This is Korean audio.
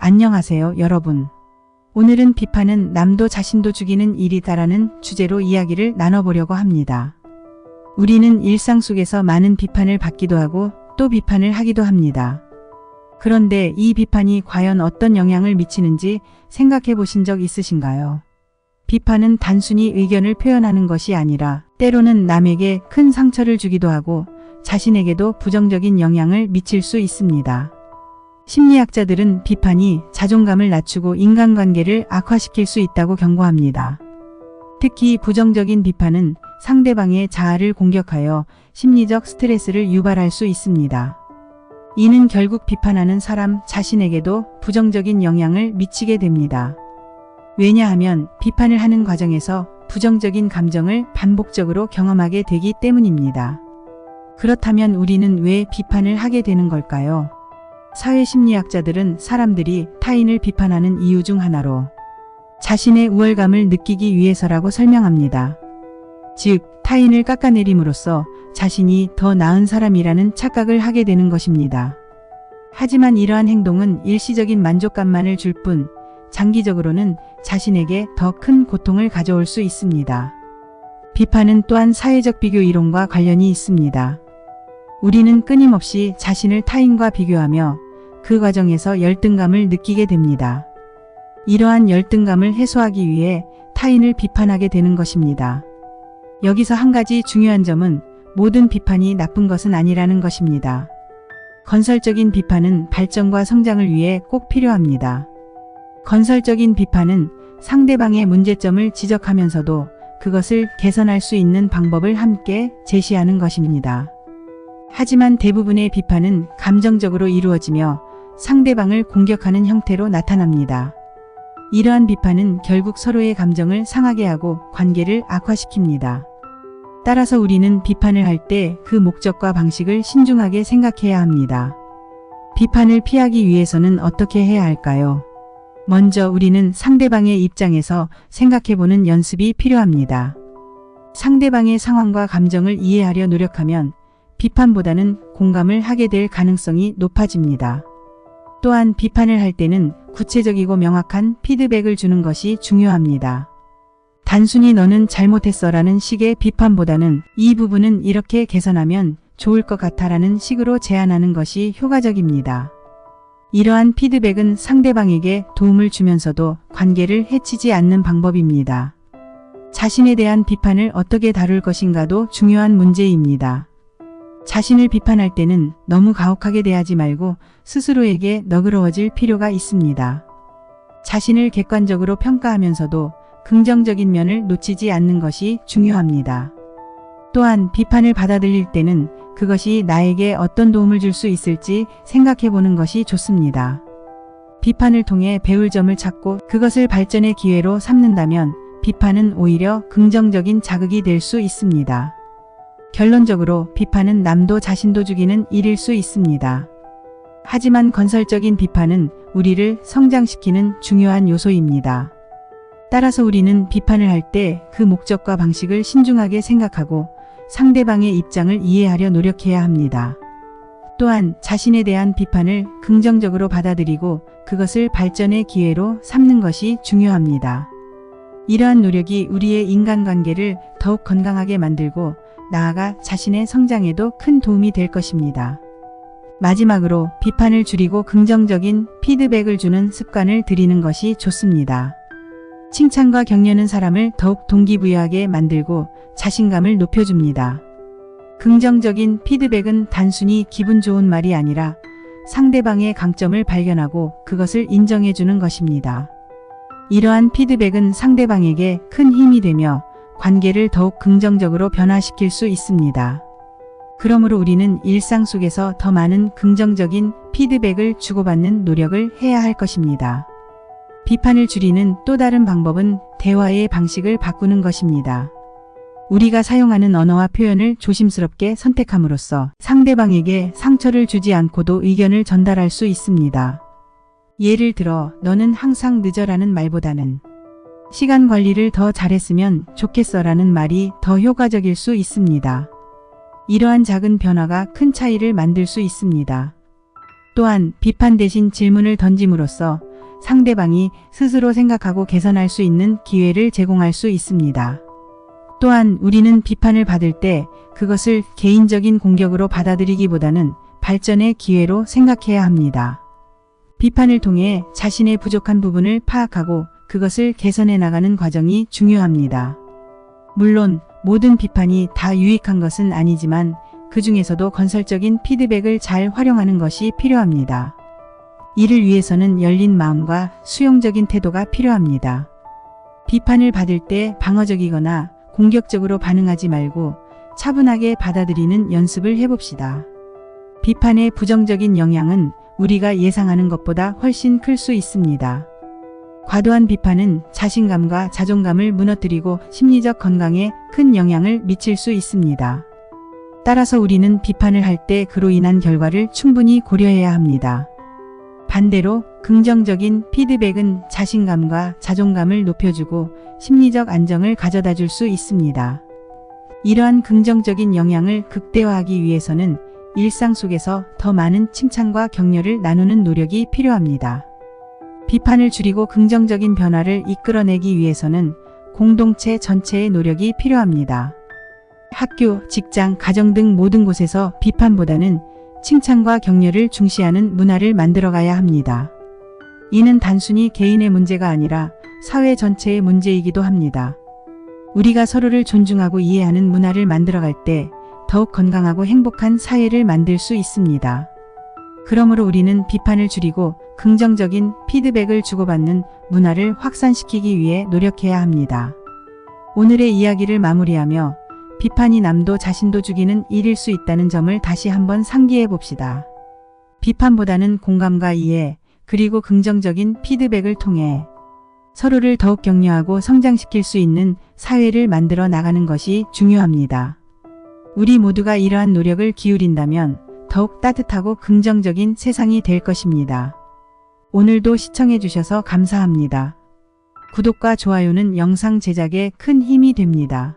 안녕하세요, 여러분. 오늘은 비판은 남도 자신도 죽이는 일이다라는 주제로 이야기를 나눠보려고 합니다. 우리는 일상 속에서 많은 비판을 받기도 하고 또 비판을 하기도 합니다. 그런데 이 비판이 과연 어떤 영향을 미치는지 생각해 보신 적 있으신가요? 비판은 단순히 의견을 표현하는 것이 아니라 때로는 남에게 큰 상처를 주기도 하고 자신에게도 부정적인 영향을 미칠 수 있습니다. 심리학자들은 비판이 자존감을 낮추고 인간관계를 악화시킬 수 있다고 경고합니다. 특히 부정적인 비판은 상대방의 자아를 공격하여 심리적 스트레스를 유발할 수 있습니다. 이는 결국 비판하는 사람 자신에게도 부정적인 영향을 미치게 됩니다. 왜냐하면 비판을 하는 과정에서 부정적인 감정을 반복적으로 경험하게 되기 때문입니다. 그렇다면 우리는 왜 비판을 하게 되는 걸까요? 사회심리학자들은 사람들이 타인을 비판하는 이유 중 하나로 자신의 우월감을 느끼기 위해서라고 설명합니다. 즉, 타인을 깎아내림으로써 자신이 더 나은 사람이라는 착각을 하게 되는 것입니다. 하지만 이러한 행동은 일시적인 만족감만을 줄 뿐, 장기적으로는 자신에게 더 큰 고통을 가져올 수 있습니다. 비판은 또한 사회적 비교 이론과 관련이 있습니다. 우리는 끊임없이 자신을 타인과 비교하며 그 과정에서 열등감을 느끼게 됩니다. 이러한 열등감을 해소하기 위해 타인을 비판하게 되는 것입니다. 여기서 한 가지 중요한 점은 모든 비판이 나쁜 것은 아니라는 것입니다. 건설적인 비판은 발전과 성장을 위해 꼭 필요합니다. 건설적인 비판은 상대방의 문제점을 지적하면서도 그것을 개선할 수 있는 방법을 함께 제시하는 것입니다. 하지만 대부분의 비판은 감정적으로 이루어지며 상대방을 공격하는 형태로 나타납니다. 이러한 비판은 결국 서로의 감정을 상하게 하고 관계를 악화시킵니다. 따라서 우리는 비판을 할 때 그 목적과 방식을 신중하게 생각해야 합니다. 비판을 피하기 위해서는 어떻게 해야 할까요? 먼저 우리는 상대방의 입장에서 생각해보는 연습이 필요합니다. 상대방의 상황과 감정을 이해하려 노력하면 비판보다는 공감을 하게 될 가능성이 높아집니다. 또한 비판을 할 때는 구체적이고 명확한 피드백을 주는 것이 중요합니다. 단순히 너는 잘못했어라는 식의 비판보다는 이 부분은 이렇게 개선하면 좋을 것 같아라는 식으로 제안하는 것이 효과적입니다. 이러한 피드백은 상대방에게 도움을 주면서도 관계를 해치지 않는 방법입니다. 자신에 대한 비판을 어떻게 다룰 것인가도 중요한 문제입니다. 자신을 비판할 때는 너무 가혹하게 대하지 말고 스스로에게 너그러워질 필요가 있습니다. 자신을 객관적으로 평가하면서도 긍정적인 면을 놓치지 않는 것이 중요합니다. 또한 비판을 받아들일 때는 그것이 나에게 어떤 도움을 줄 수 있을지 생각해 보는 것이 좋습니다. 비판을 통해 배울 점을 찾고 그것을 발전의 기회로 삼는다면 비판은 오히려 긍정적인 자극이 될 수 있습니다. 결론적으로 비판은 남도 자신도 죽이는 일일 수 있습니다. 하지만 건설적인 비판은 우리를 성장시키는 중요한 요소입니다. 따라서 우리는 비판을 할 때 그 목적과 방식을 신중하게 생각하고 상대방의 입장을 이해하려 노력해야 합니다. 또한 자신에 대한 비판을 긍정적으로 받아들이고 그것을 발전의 기회로 삼는 것이 중요합니다. 이러한 노력이 우리의 인간관계를 더욱 건강하게 만들고 나아가 자신의 성장에도 큰 도움이 될 것입니다. 마지막으로 비판을 줄이고 긍정적인 피드백을 주는 습관을 들이는 것이 좋습니다. 칭찬과 격려는 사람을 더욱 동기부여하게 만들고 자신감을 높여줍니다. 긍정적인 피드백은 단순히 기분 좋은 말이 아니라 상대방의 강점을 발견하고 그것을 인정해주는 것입니다. 이러한 피드백은 상대방에게 큰 힘이 되며 관계를 더욱 긍정적으로 변화시킬 수 있습니다. 그러므로 우리는 일상 속에서 더 많은 긍정적인 피드백을 주고받는 노력을 해야 할 것입니다. 비판을 줄이는 또 다른 방법은 대화의 방식을 바꾸는 것입니다. 우리가 사용하는 언어와 표현을 조심스럽게 선택함으로써 상대방에게 상처를 주지 않고도 의견을 전달할 수 있습니다. 예를 들어, 너는 항상 늦어라는 말보다는 시간 관리를 더 잘했으면 좋겠어라는 말이 더 효과적일 수 있습니다. 이러한 작은 변화가 큰 차이를 만들 수 있습니다. 또한 비판 대신 질문을 던짐으로써 상대방이 스스로 생각하고 개선할 수 있는 기회를 제공할 수 있습니다. 또한 우리는 비판을 받을 때 그것을 개인적인 공격으로 받아들이기보다는 발전의 기회로 생각해야 합니다. 비판을 통해 자신의 부족한 부분을 파악하고 그것을 개선해 나가는 과정이 중요합니다. 물론 모든 비판이 다 유익한 것은 아니지만 그 중에서도 건설적인 피드백을 잘 활용하는 것이 필요합니다. 이를 위해서는 열린 마음과 수용적인 태도가 필요합니다. 비판을 받을 때 방어적이거나 공격적으로 반응하지 말고 차분하게 받아들이는 연습을 해봅시다. 비판의 부정적인 영향은 우리가 예상하는 것보다 훨씬 클 수 있습니다. 과도한 비판은 자신감과 자존감을 무너뜨리고 심리적 건강에 큰 영향을 미칠 수 있습니다. 따라서 우리는 비판을 할 때 그로 인한 결과를 충분히 고려해야 합니다. 반대로 긍정적인 피드백은 자신감과 자존감을 높여주고 심리적 안정을 가져다 줄 수 있습니다. 이러한 긍정적인 영향을 극대화하기 위해서는 일상 속에서 더 많은 칭찬과 격려를 나누는 노력이 필요합니다. 비판을 줄이고 긍정적인 변화를 이끌어내기 위해서는 공동체 전체의 노력이 필요합니다. 학교, 직장, 가정 등 모든 곳에서 비판보다는 칭찬과 격려를 중시하는 문화를 만들어가야 합니다. 이는 단순히 개인의 문제가 아니라 사회 전체의 문제이기도 합니다. 우리가 서로를 존중하고 이해하는 문화를 만들어갈 때 더욱 건강하고 행복한 사회를 만들 수 있습니다. 그러므로 우리는 비판을 줄이고 긍정적인 피드백을 주고받는 문화를 확산시키기 위해 노력해야 합니다. 오늘의 이야기를 마무리하며 비판이 남도 자신도 죽이는 일일 수 있다는 점을 다시 한번 상기해 봅시다. 비판보다는 공감과 이해, 그리고 긍정적인 피드백을 통해 서로를 더욱 격려하고 성장시킬 수 있는 사회를 만들어 나가는 것이 중요합니다. 우리 모두가 이러한 노력을 기울인다면 더욱 따뜻하고 긍정적인 세상이 될 것입니다. 오늘도 시청해 주셔서 감사합니다. 구독과 좋아요는 영상 제작에 큰 힘이 됩니다.